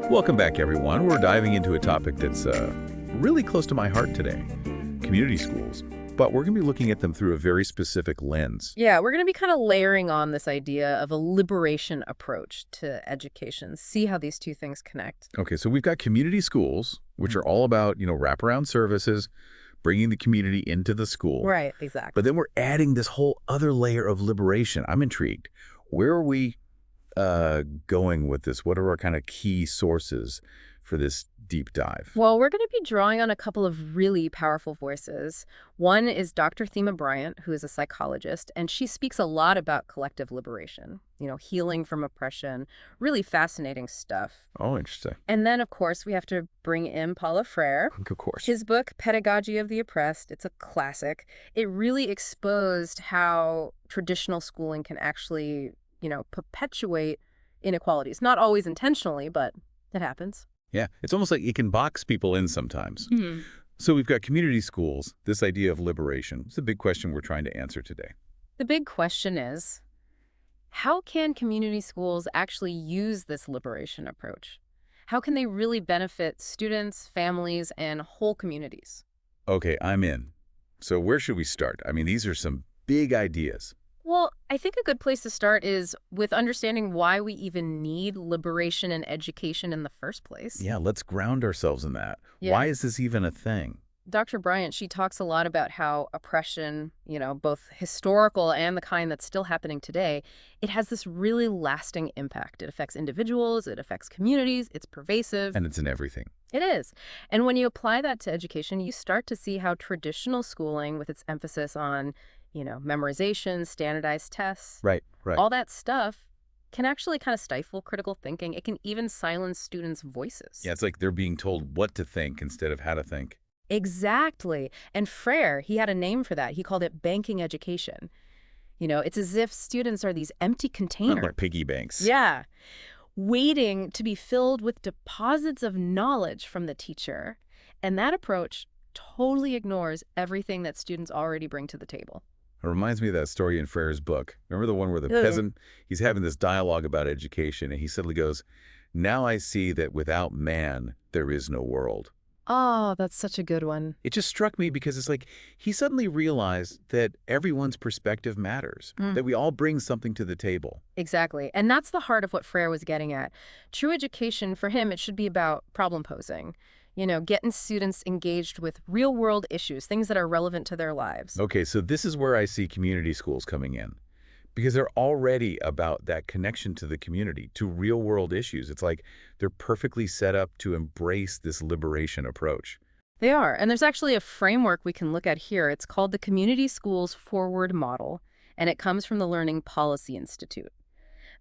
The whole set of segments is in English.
Welcome back, everyone. We're diving into a topic that's really close to my heart today, community schools. But we're going to be looking at them through a very specific lens. Yeah, we're going to be kind of layering on this idea of a liberation approach to education. See how these two things connect. Okay, so we've got community schools, which are all about, wraparound services, bringing the community into the school. Right, exactly. But then we're adding this whole other layer of liberation. I'm intrigued. Where are we going with this? What are our kind of key sources for this deep dive? Well, we're going to be drawing on a couple of really powerful voices. One is Dr. Thema Bryant, who is a psychologist, and she speaks a lot about collective liberation, healing from oppression, really fascinating stuff. Oh, interesting. And then, of course, we have to bring in Paulo Freire. Of course. His book, Pedagogy of the Oppressed, it's a classic. It really exposed how traditional schooling can actually, perpetuate inequalities. Not always intentionally, but it happens. Yeah, it's almost like it can box people in sometimes. Mm-hmm. So we've got community schools, this idea of liberation. It's a big question we're trying to answer today. The big question is, how can community schools actually use this liberation approach? How can they really benefit students, families, and whole communities? Okay, I'm in. So where should we start? I mean, these are some big ideas. Well, I think a good place to start is with understanding why we even need liberation and education in the first place. Yeah, let's ground ourselves in that. Yeah. Why is this even a thing? Dr. Bryant, she talks a lot about how oppression, both historical and the kind that's still happening today, it has this really lasting impact. It affects individuals, it affects communities, it's pervasive. And it's in everything. It is. And when you apply that to education, you start to see how traditional schooling, with its emphasis on memorization, standardized tests, Right. all that stuff can actually kind of stifle critical thinking. It can even silence students' voices. Yeah, it's like they're being told what to think instead of how to think. Exactly. And Freire, he had a name for that. He called it banking education. It's as if students are these empty containers. Like piggy banks. Yeah. Waiting to be filled with deposits of knowledge from the teacher. And that approach totally ignores everything that students already bring to the table. It reminds me of that story in Freire's book. Remember the one where the peasant, he's having this dialogue about education, and he suddenly goes, "Now I see that without man, there is no world." Oh, that's such a good one. It just struck me because it's like he suddenly realized that everyone's perspective matters, that we all bring something to the table. Exactly. And that's the heart of what Freire was getting at. True education, for him, it should be about problem posing. Getting students engaged with real-world issues, things that are relevant to their lives. Okay, so this is where I see community schools coming in, because they're already about that connection to the community, to real-world issues. It's like they're perfectly set up to embrace this liberation approach. They are. And there's actually a framework we can look at here. It's called the Community Schools Forward Model, and it comes from the Learning Policy Institute.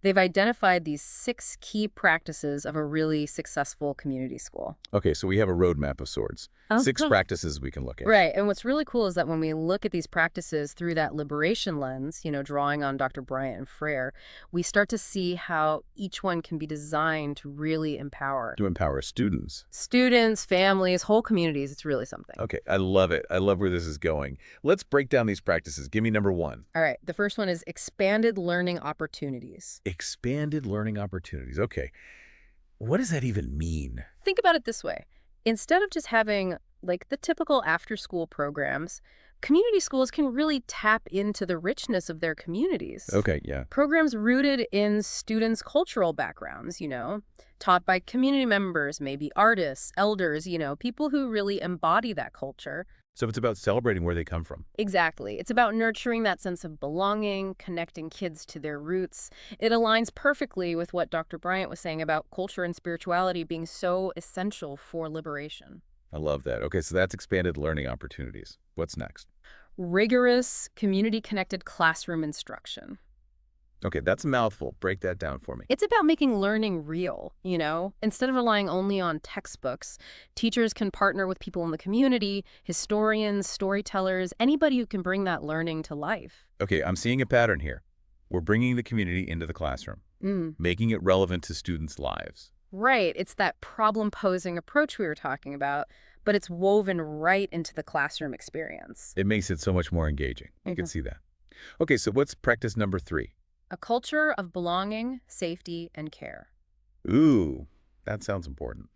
They've identified these 6 key practices of a really successful community school. Okay, so we have a roadmap of sorts. Oh, 6 cool. practices we can look at. Right. And what's really cool is that when we look at these practices through that liberation lens, drawing on Dr. Bryant and Freire, we start to see how each one can be designed to really empower. To empower students. Students, families, whole communities. It's really something. Okay, I love it. I love where this is going. Let's break down these practices. Give me number 1. All right. The first one is expanded learning opportunities. Expanded learning opportunities. Okay. What does that even mean? Think about it this way. Instead of just having the typical after-school programs, community schools can really tap into the richness of their communities. Okay, yeah. Programs rooted in students' cultural backgrounds, taught by community members, maybe artists, elders, people who really embody that culture. So it's about celebrating where they come from. Exactly. It's about nurturing that sense of belonging, connecting kids to their roots. It aligns perfectly with what Dr. Bryant was saying about culture and spirituality being so essential for liberation. I love that. Okay, so that's expanded learning opportunities. What's next? Rigorous, community-connected classroom instruction. Okay, that's a mouthful. Break that down for me. It's about making learning real, Instead of relying only on textbooks, teachers can partner with people in the community, historians, storytellers, anybody who can bring that learning to life. Okay, I'm seeing a pattern here. We're bringing the community into the classroom, making it relevant to students' lives. Right. It's that problem-posing approach we were talking about, but it's woven right into the classroom experience. It makes it so much more engaging. You can see that. Okay, so what's practice number 3? A culture of belonging, safety, and care. Ooh, That sounds important.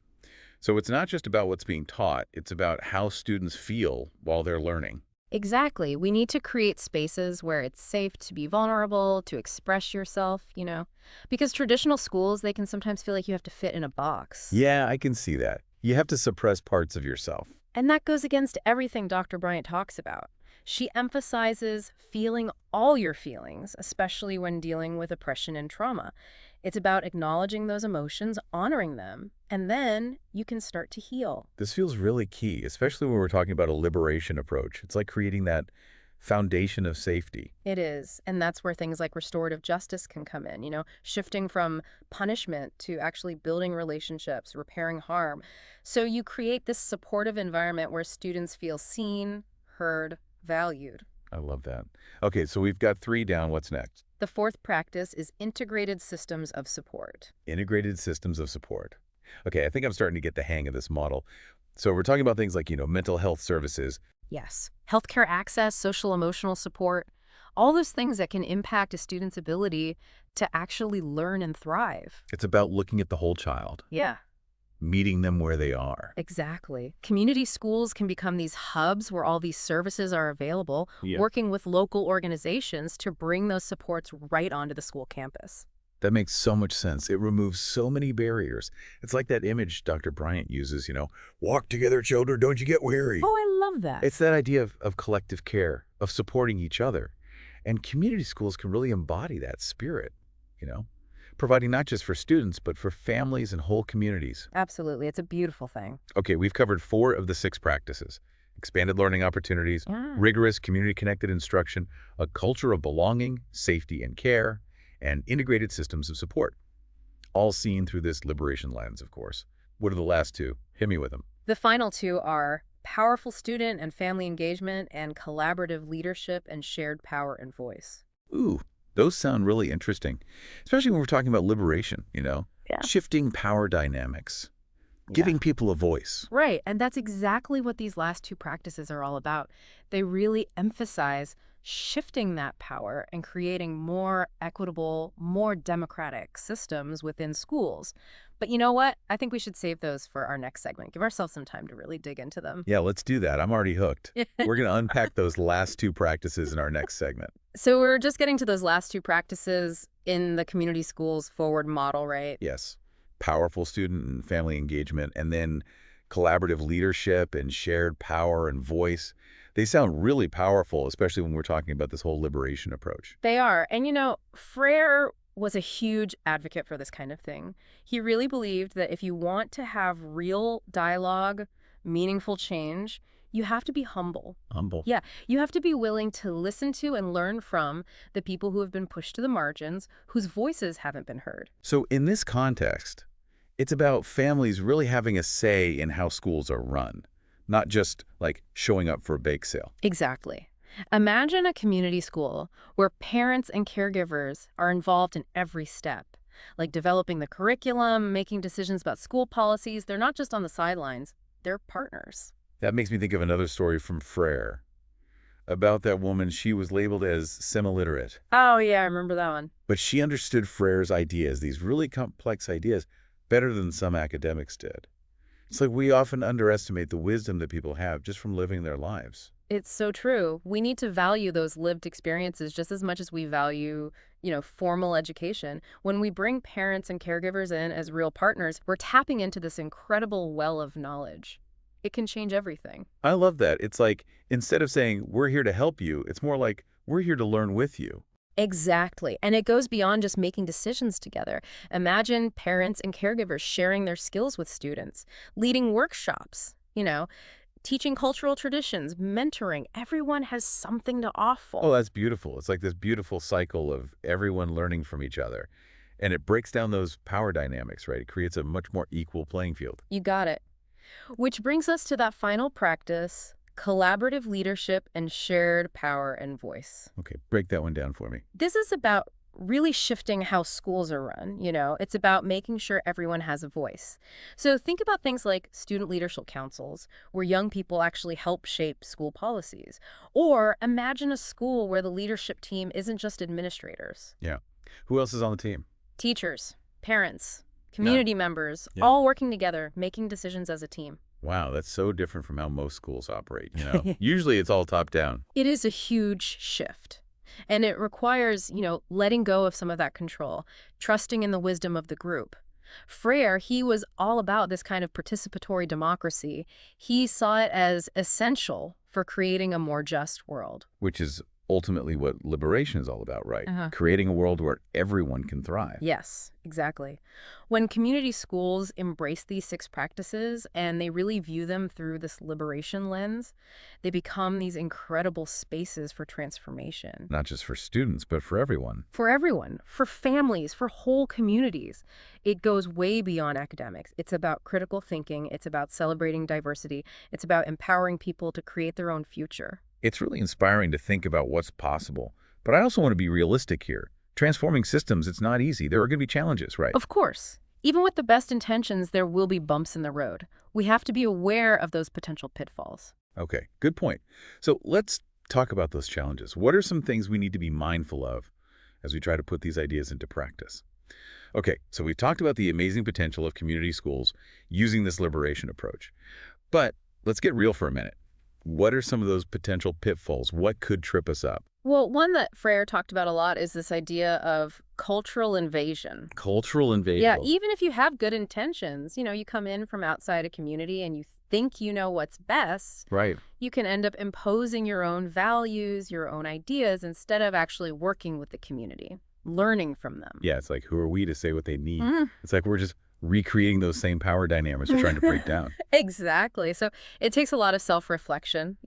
So it's not just about what's being taught, it's about how students feel while they're learning. Exactly. We need to create spaces where it's safe to be vulnerable, to express yourself, because traditional schools, they can sometimes feel like you have to fit in a box. Yeah, I can see that. You have to suppress parts of yourself. And that goes against everything Dr. Bryant talks about. She emphasizes feeling all your feelings, especially when dealing with oppression and trauma. It's about acknowledging those emotions, honoring them, and then you can start to heal. This feels really key, especially when we're talking about a liberation approach. It's like creating that foundation of safety. It is, and that's where things like restorative justice can come in, shifting from punishment to actually building relationships, repairing harm. So you create this supportive environment where students feel seen, heard, valued. I love that. Okay, so we've got 3 down. What's next? The fourth practice is integrated systems of support. Integrated systems of support. Okay, I think I'm starting to get the hang of this model. So we're talking about things like, mental health services. Yes, healthcare access, social emotional support, all those things that can impact a student's ability to actually learn and thrive. It's about looking at the whole child, Yeah. meeting them where they are. Exactly. Community schools can become these hubs where all these services are available, Yeah. working with local organizations to bring those supports right onto the school campus. That makes so much sense. It removes so many barriers. It's like that image Dr. Bryant uses, walk together, children, don't you get weary. Oh, I love that. It's that idea of collective care, of supporting each other. And community schools can really embody that spirit, you know, providing not just for students, but for families and whole communities. Absolutely. It's a beautiful thing. Okay, we've covered 4 of the 6 practices: expanded learning opportunities, Yeah. rigorous community-connected instruction, a culture of belonging, safety and care, and integrated systems of support. All seen through this liberation lens, of course. What are the last 2? Hit me with them. The final 2 are powerful student and family engagement and collaborative leadership and shared power and voice. Ooh, those sound really interesting, especially when we're talking about liberation, Yeah. shifting power dynamics, giving people a voice. Right, and that's exactly what these last 2 practices are all about. They really emphasize shifting that power and creating more equitable, more democratic systems within schools. But you know what? I think we should save those for our next segment. Give ourselves some time to really dig into them. Yeah, let's do that. I'm already hooked. We're going to unpack those last 2 practices in our next segment. So we're just getting to those last 2 practices in the community schools forward model, right? Yes, powerful student and family engagement, and then collaborative leadership and shared power and voice. They sound really powerful, especially when we're talking about this whole liberation approach. They are. And Frere was a huge advocate for this kind of thing. He really believed that if you want to have real dialogue, meaningful change, you have to be humble. Humble. Yeah, you have to be willing to listen to and learn from the people who have been pushed to the margins, whose voices haven't been heard. So in this context, it's about families really having a say in how schools are run, not just like showing up for a bake sale. Exactly. Imagine a community school where parents and caregivers are involved in every step, like developing the curriculum, making decisions about school policies. They're not just on the sidelines, they're partners. That makes me think of another story from Frere about that woman. She was labeled as semi-literate, Oh, yeah, I remember that one. but she understood Frere's ideas, these really complex ideas, better than some academics did. It's like we often underestimate the wisdom that people have just from living their lives. It's so true. We need to value those lived experiences just as much as we value, formal education. When we bring parents and caregivers in as real partners, we're tapping into this incredible well of knowledge. It can change everything. I love that. It's like instead of saying, we're here to help you, it's more like, we're here to learn with you. Exactly. And it goes beyond just making decisions together. Imagine parents and caregivers sharing their skills with students, leading workshops, teaching cultural traditions, mentoring. Everyone has something to offer. Oh, that's beautiful. It's like this beautiful cycle of everyone learning from each other. And it breaks down those power dynamics, right? It creates a much more equal playing field. You got it. Which brings us to that final practice, collaborative leadership and shared power and voice. Okay, break that one down for me. This is about really shifting how schools are run, It's about making sure everyone has a voice. So think about things like student leadership councils, where young people actually help shape school policies. Or imagine a school where the leadership team isn't just administrators. Yeah. Who else is on the team? Teachers, parents, Yeah. Community members, Yeah. all working together, making decisions as a team. Wow, that's so different from how most schools operate. Usually it's all top down. It is a huge shift. And it requires, letting go of some of that control, trusting in the wisdom of the group. Freire, he was all about this kind of participatory democracy. He saw it as essential for creating a more just world. Which is ultimately what liberation is all about, right? Uh-huh. Creating a world where everyone can thrive. Yes, exactly. When community schools embrace these 6 practices and they really view them through this liberation lens, they become these incredible spaces for transformation. Not just for students, but for everyone. For everyone, for families, for whole communities. It goes way beyond academics. It's about critical thinking. It's about celebrating diversity. It's about empowering people to create their own future. It's really inspiring to think about what's possible. But I also want to be realistic here. Transforming systems, it's not easy. There are going to be challenges, right? Of course. Even with the best intentions, there will be bumps in the road. We have to be aware of those potential pitfalls. Okay, good point. So let's talk about those challenges. What are some things we need to be mindful of as we try to put these ideas into practice? Okay, so we've talked about the amazing potential of community schools using this liberation approach. But let's get real for a minute. What are some of those potential pitfalls? What could trip us up? Well, one that Freire talked about a lot is this idea of cultural invasion. Cultural invasion. Yeah, even if you have good intentions, you come in from outside a community and you think you know what's best, Right. you can end up imposing your own values, your own ideas, instead of actually working with the community, learning from them. Yeah, it's like, who are we to say what they need? Mhm. It's like we're just recreating those same power dynamics we're trying to break down. Exactly. So it takes a lot of self-reflection,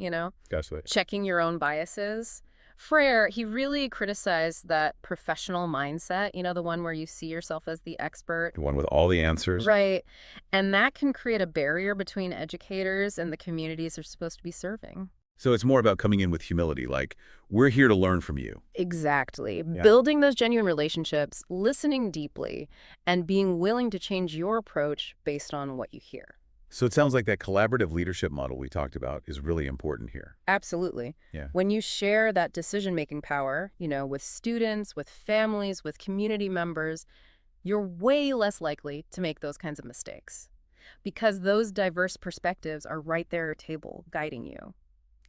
Gotcha. checking your own biases. Freire, he really criticized that professional mindset, the one where you see yourself as the expert. The one with all the answers. Right. And that can create a barrier between educators and the communities they're supposed to be serving. So it's more about coming in with humility, like, we're here to learn from you. Exactly. Yeah. Building those genuine relationships, listening deeply, and being willing to change your approach based on what you hear. So it sounds like that collaborative leadership model we talked about is really important here. Absolutely. Yeah. When you share that decision-making power, with students, with families, with community members, you're way less likely to make those kinds of mistakes because those diverse perspectives are right there at your table guiding you.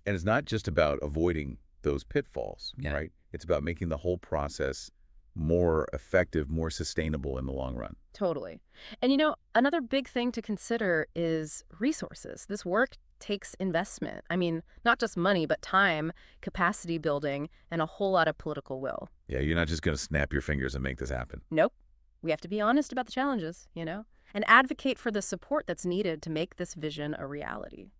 And it's not just about avoiding those pitfalls, Yeah. right? It's about making the whole process more effective, more sustainable in the long run. Totally. And another big thing to consider is resources. This work takes investment. I mean, not just money, but time, capacity building, and a whole lot of political will. Yeah, you're not just going to snap your fingers and make this happen. Nope. We have to be honest about the challenges, and advocate for the support that's needed to make this vision a reality.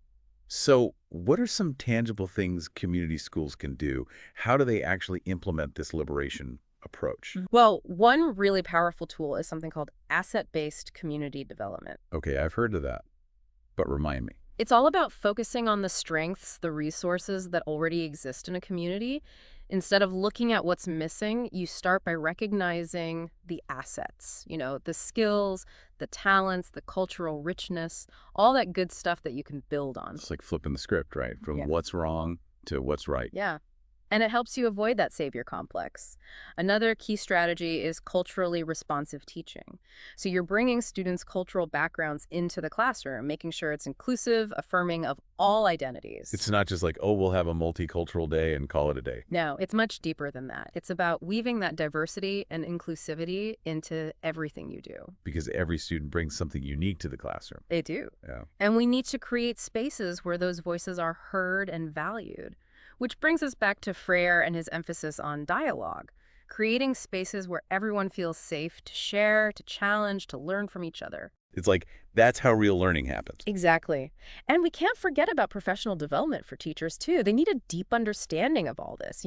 So what are some tangible things community schools can do? How do they actually implement this liberation approach? Well, one really powerful tool is something called asset-based community development. Okay, I've heard of that, but remind me. It's all about focusing on the strengths, the resources that already exist in a community. Instead of looking at what's missing, you start by recognizing the assets, the skills, the talents, the cultural richness, all that good stuff that you can build on. It's like flipping the script, right? From Yeah. what's wrong to what's right. Yeah. And it helps you avoid that savior complex. Another key strategy is culturally responsive teaching. So you're bringing students' cultural backgrounds into the classroom, making sure it's inclusive, affirming of all identities. It's not just like, oh, we'll have a multicultural day and call it a day. No, it's much deeper than that. It's about weaving that diversity and inclusivity into everything you do. Because every student brings something unique to the classroom. They do. Yeah. And we need to create spaces where those voices are heard and valued. Which brings us back to Freire and his emphasis on dialogue, creating spaces where everyone feels safe to share, to challenge, to learn from each other. It's like, that's how real learning happens. Exactly. And we can't forget about professional development for teachers, too. They need a deep understanding of all this,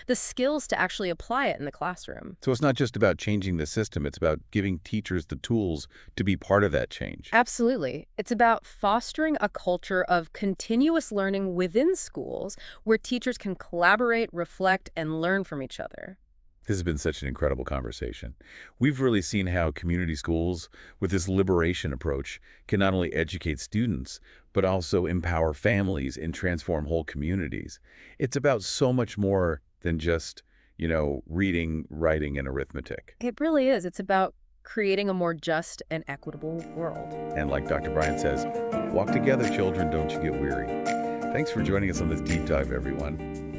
the skills to actually apply it in the classroom. So it's not just about changing the system. It's about giving teachers the tools to be part of that change. Absolutely. It's about fostering a culture of continuous learning within schools where teachers can collaborate, reflect, and learn from each other. This has been such an incredible conversation. We've really seen how community schools, with this liberation approach, can not only educate students, but also empower families and transform whole communities. It's about so much more than just, reading, writing, and arithmetic. It really is. It's about creating a more just and equitable world. And like Dr. Bryan says, walk together, children, don't you get weary. Thanks for joining us on this deep dive, everyone.